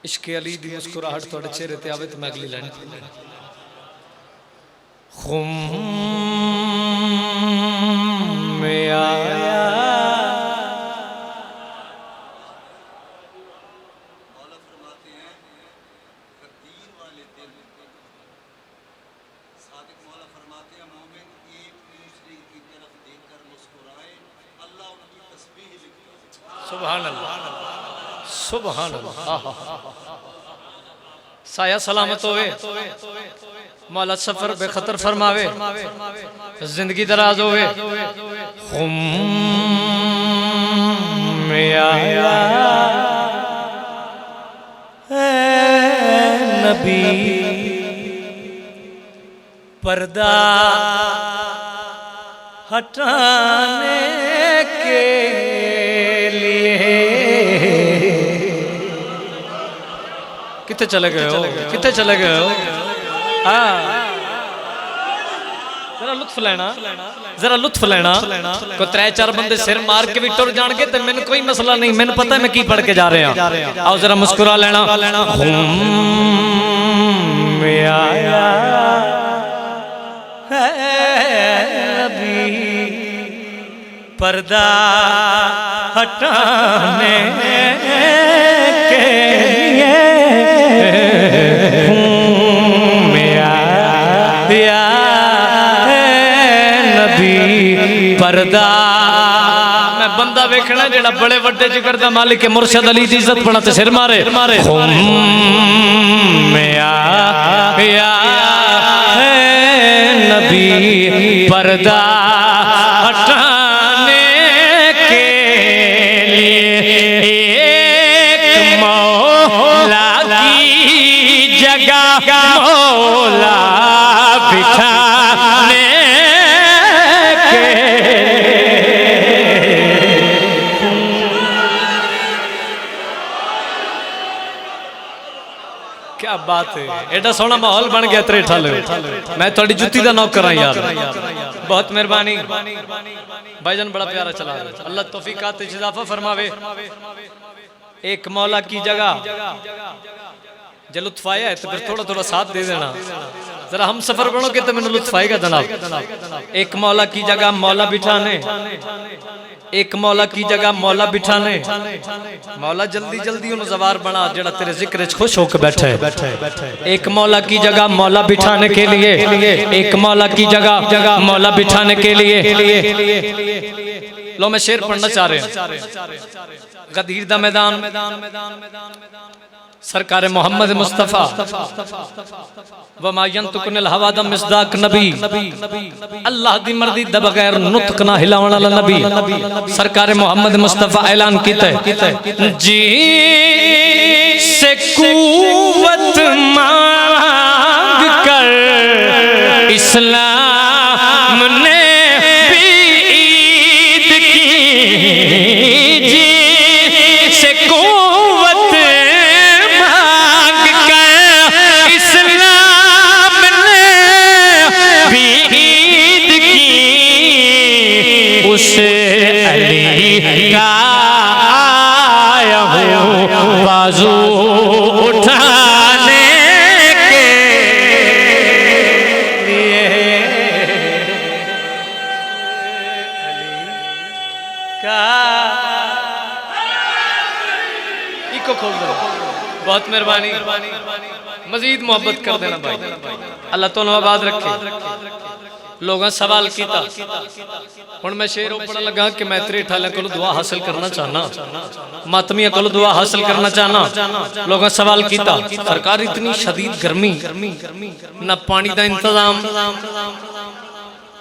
इश्क़े अली दी मुस्कुराहट थोड़े चेहरे ते आवे तो मैं अगली लाइन खुम में आया मौला फरमाते हैं तकदीर वाले दिन सादिक मौला फरमाते हैं मोमिन एक दूसरे की तरफ देखकर मुस्कुराए अल्लाह उनकी तस्बीह लिखता है। सुभान अल्लाह सुभान अल्लाह। साया सलामत होवे, मौला सफर बेखतर फरमावे, जिंदगी दराज होवे। खुम में आया नबी पर्दा हटाने के लिए। कितने चले गए हो, कितने चले गए हो? हाँ जरा लुत्फ लेना, जरा लुत्फ लेना। को त्रै चार बंदे सिर मार के भी टुर जान के तो मैंने कोई मसला नहीं, मैंने पता है मैं की पढ़ के जा रहे हैं। आओ जरा मुस्कुरा लेना। में आया नबी पर्दा हटाने के लिए। पर्दा मैं बंदा वेखना जेड़ा बड़े वड्डे जिगर दा मालिक है, मुर्शद अली दी इज्जत बना ते सिर मारे। नबी पर्दा हटाने के लिए एक मौला की जगह मौला बिठाने क्या बात है। एडा सोना माहौल बन गया तेरे ठाले। मैं थोड़ी जुत्ती का नौकर हाँ यार, बहुत मेहरबानी भाईजान, बड़ा प्यारा चला। अल्लाह तौफीकात इजाफा फरमावे। एक मौला की जगह जो लुत्फ आया है तो फिर थोड़ा थोड़ा साथ दे देना। जरा हम सफर बनोगे तो मैंने लुत्फ आएगा जनाब। एक मौला की जगह मौला बिठाने, एक मौला की जगह मौला बिठाने। मौला जल्दी जल्दी उन जवार बना जेड़ा तेरे जिक्र खुश होकर बैठे। एक मौला की जगह मौला बिठाने के लिए, एक मौला की जगह मौला बिठाने के लिए। लो मैं शेर पढ़ना चाह रहे हैं। गदीर दा मैदान सरकार मोहम्मद मुस्तफा वमायंतुकुनिल हवा दा मिसदाक नबी। अल्लाह दी मर्जी दा बगैर नुतक ना हिलावण वाला नबी सरकार मोहम्मद मुस्तफा ऐलान कीता जी से कुव्वत मांग कर इस्लाम ने भी ईद की। जी से कुव्वत मांग कर इस्लाम ने भी ईद की। उस अली का आया हूँ बाजू उठाने के लिए। अली का इको खोल दो, बहुत मेहरबानी, मजीद मोहब्बत कर देना भाई। अल्लाह तो आबाद रखे। लोगों सवाल किया हुण मैं शेर पढ़न लगा कि मैं तेरे ठाले को दुआ हासिल करना चाहना, मातमिया को दुआ हासिल करना चाहना। लोगों सवाल किया सरकार इतनी शदीद गर्मी, ना पानी का इंतजाम,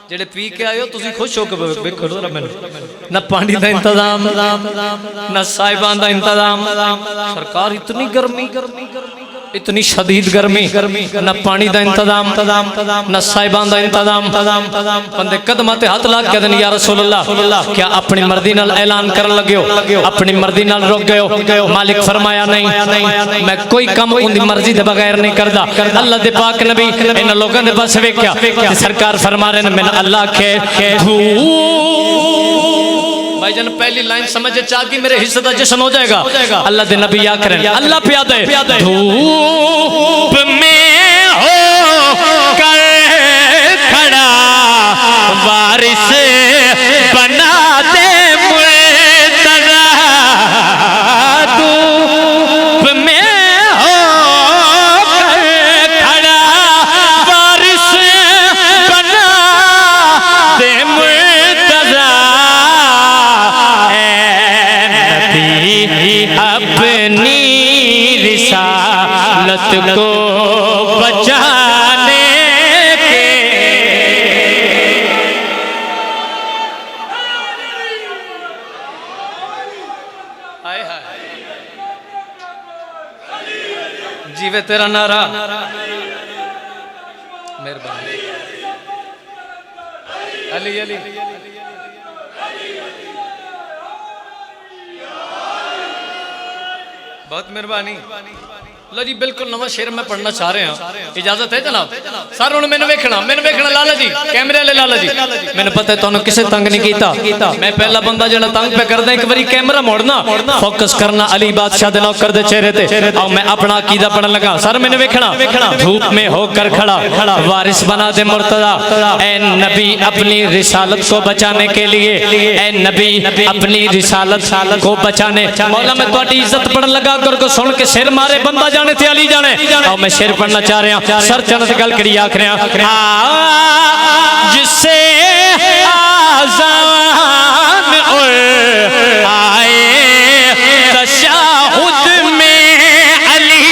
जेड़े पी के आए हो तुसी खुश हो के वेखो जरा मैनू ना पानी का इंतजाम ना साहिबान का इंतजाम सरकार इतनी गर्मी इतनी शदीद गर्मी ना पानी का इंतजाम ना साहिबान का इंतजाम बंदे कदम ते हाथ ला के या रसूल अल्लाह क्या अपनी मर्जी नाल ऐलान करन लगे हो अपनी मर्जी नाल रुक गए हो मालिक फरमाया नहीं मैं कोई काम उनकी मर्जी के बगैर नहीं करदा अल्लाह दे पाक नबी इन लोगों ने बस वेख्या सरकार फरमा रहे मैंने अल्लाह के भाईजान पहली लाइन समझ चाह कि मेरे हिस्से का जश्न हो जाएगा अल्लाह दे नबी या करें अल्लाह प्यादा है धूप में हो कर खड़ा वारिस बना दे मुर्तज़ा धूप में हो कर खड़ा वारिस बना दे मुर्तज़ा अपनी रिसालत को बचाने के हाय हाय जीवे तेरा नारा मेहरबानी अली अली बहुत मेहरबानी लो जी बिल्कुल नवा शेर मैं पढ़ना चाह रहे हैं इजाजत है जनाब सर हुण मैंने वेखना लाला जी कैमरे वाले लाला जी मैंने पता है तुहानू किसे तंग नहीं कीता मैं पहला बंदा जेड़ा तंग पे करदा एक बारी कैमरा मोड़ना फोकस करना अली बादशाह दे नौकर दे चेहरे ते और मैं अपना अकीदा पढ़न लगा सर मैंने वेखना धूप में होकर खड़ा वारिस बना दे मुर्तज़ा ए नबी अपनी रिसालत को बचाने के लिए ए नबी अपनी रिसालत को बचाने मौला मैं तुम्हारी इज्जत पढ़न लगा अगर को सुन के सिर मारे बंदा जाने थे अली जाने और मैं शेर पढ़ना चाह रहा हूं सर चनत गल करी आख रहा जिससे आज़ान आए तशाहुद में अली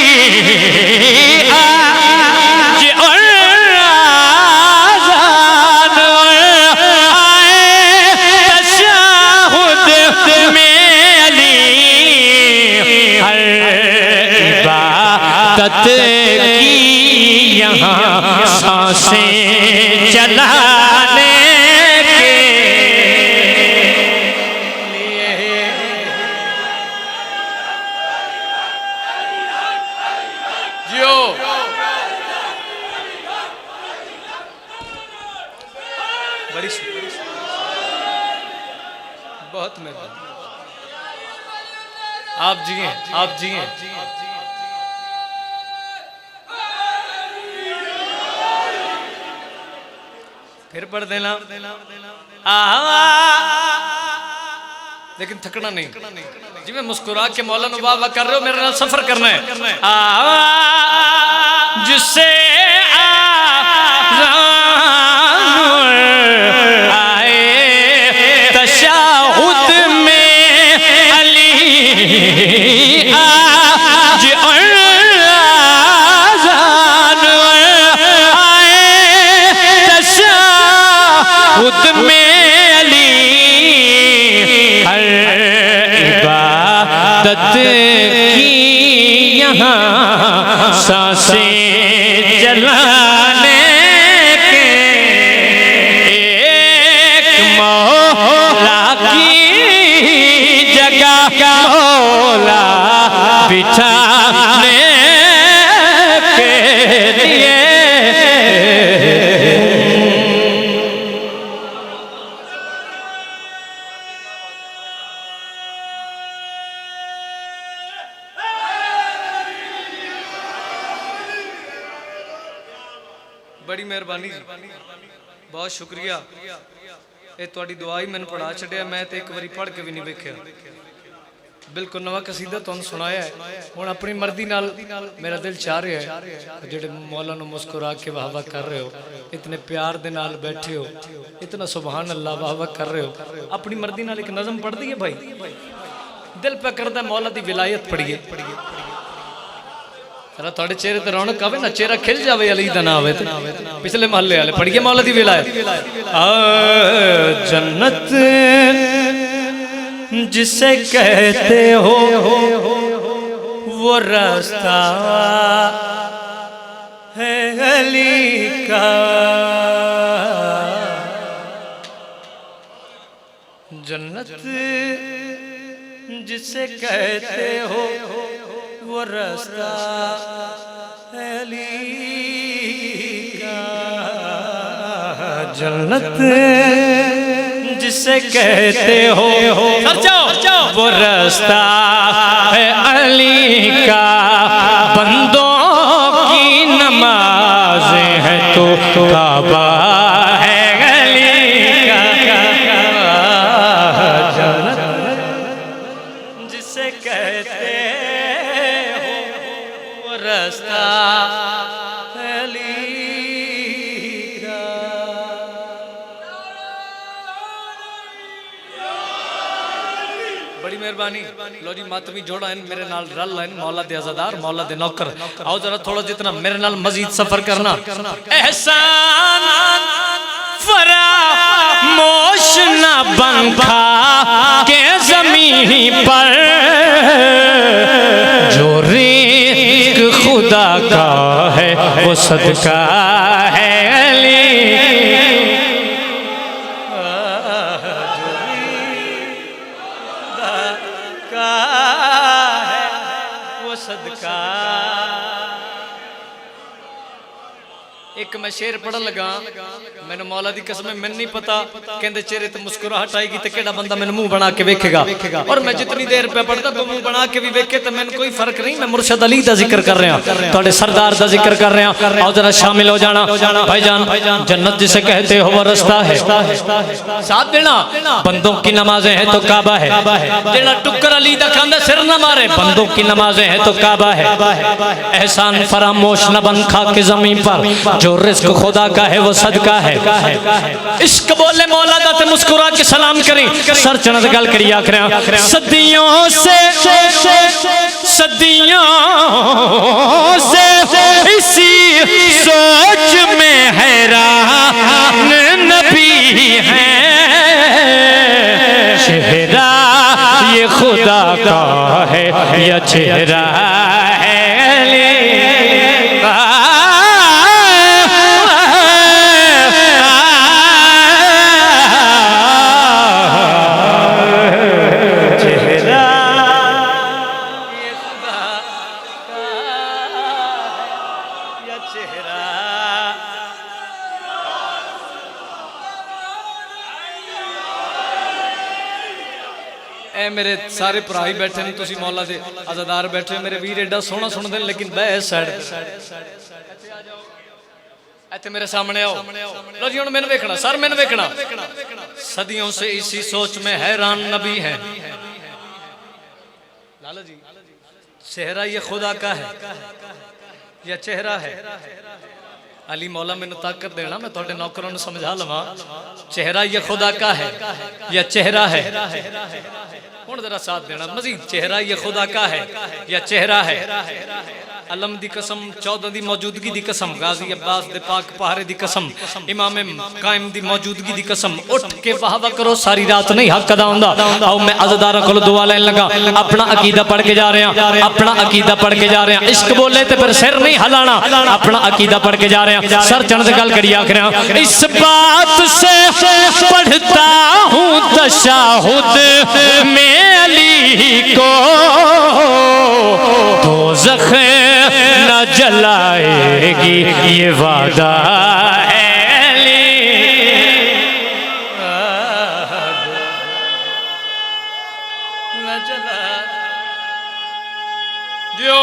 की यहाँ सांसें चलाने के लिए जियो बड़ी बहुत मेहरबानी आप जिए आप जिए फिर पढ़ देना लेकिन थकना नहीं जी मैं मुस्कुरा के मौला नु वाह कर रहे हो मेरे नाल सफर करना है जिससे आए तशाहुद में अली खुद में अली हर इबादत की यहाँ सांसें चलाने के एक मौला की जगह मौला बिठाने के लिए बड़ी मेहरबानी बहुत शुक्रिया ये तुहाडी दुआ ही मैंने पढ़ा छड़िया मैं तो एक बारी पढ़ के भी नहीं वेख्या बिल्कुल नवा कसीदा तुहानू सुनाया है हुण अपनी मर्जी नाल मेरा दिल चाह रहा है जेडे मौला नू मुस्कुरा के वाह वाह कर रहे हो इतने प्यार दे नाल बैठे हो इतना सुभान अल्लाह वाह वाह कर रहे हो अपनी मर्जी नाल एक नज़म पढ़ दी है भाई दिल पे करदा मौला दी विलायत पढ़िए जरा थोड़े चेहरे ते रौनक आवे ना, चेहरा खिल जावे अली दा नाम है। पिछले मोहल्ले वाले पढ़िए मौला दी विलायत। जन्नत जिसे कहते हो वो रास्ता है अली का, जन्नत जिसे कहते हो वो रास्ता है अली का, जन्नत जिसे कहते हो वो रास्ता है अली का, बंदों की नमाज़ें हैं तो काबा है अली का, जन्नत जिसे कहते हो वो रास्ता है अली का। बड़ी मेहरबानी। लो जी मातमी जोड़ा है मेरे नाल रल है, मौला दे अज़ादार मौला दे नौकर। आओ जरा थोड़ा जितना मेरे नाल मजीद सफर करना। एहसान फरामोश न बंखा के ज़मीन पर, जो रिज़्क़ खुदा का है वो सदका है अली, सदका। एक मैं शेर पढ़न लगा, मैंने मौला दी कसम मैंने नहीं पता कहते चेहरे ते मुस्कुराहट आएगी तो केड़ा बंदा मैंने मुंह बना के वेखेगा, और मैं जितनी देर पे पढ़ता तो मुंह बना के भी वेखे तो मैंने कोई फर्क नहीं। मैं मुर्शद अली दा जिक्र कर रहा, थोड़े सरदार दा जिक्र कर रहा। आओ जरा शामिल हो जाना। भाईजान जन्नत जिसे कहते हो वो रास्ता है, साथ देना। बंदों की नमाजें हैं तो काबा है, जेड़ा टुक्कर अली दा खांदा सिर न मारे, बंदों की नमाजें हैं तो काबा है। एहसान फरामोश न बन खा के जमीन पर, जो रिज़्क़ खुदा का है वो सदका है। इश्क बोले मौला दा ते मुस्कुरा के सलाम करी, सर चढ़ गल करी आखिर सदियों से इसी सोच में हैरान नबी है, चेहरा ये खुदा का है या चेहरा है अली का। मेरे सारे भरा ही बैठे ने, तुसी मौला दे अज़ादार बैठे, मेरे वीर एडा सोहना सुनते हैं, लेकिन बह साइड इत्थे मेरे सामने आओ। लो जी हुण मैनूं वेखना, सर मैनूं वेखना। सदियों से इसी सोच में हैरान नबी है, लाला जी चेहरा ये खुदा का है या चेहरा है अली मौला मैनूं ताकत देना, मैं तुहाडे नौकरां नूं समझा लवां। चेहरा ये खुदा का है या चेहरा है, हुण जरा साथ देना मजीद। चेहरा ये खुदा का है या चेहरा है, अलम दी कसम, 14 दी मौजूदगी दी कसम, गाजी अब्बास दे पाक पहारे दी कसम, इमाम कायम दी मौजूदगी दी कसम। उठ के वाह वाह करो, सारी रात नहीं हक अदा हुंदा। आओ मैं अज़ादारां कोलों दुआ लैन लगा, अपना अकीदा पढ़ के जा रहे हैं, अपना अकीदा पढ़ के जा रहे हैं। इश्क बोले तो फिर सिर नहीं हिलाना, अपना अकीदा पढ़ के जा रहे हैं। सर चढ़ गल करी आखिर इस बात से पढ़ता हूँ तशाहुद में अली को, दोज़ख न जलाएगी ये वादा है अली। न जला जो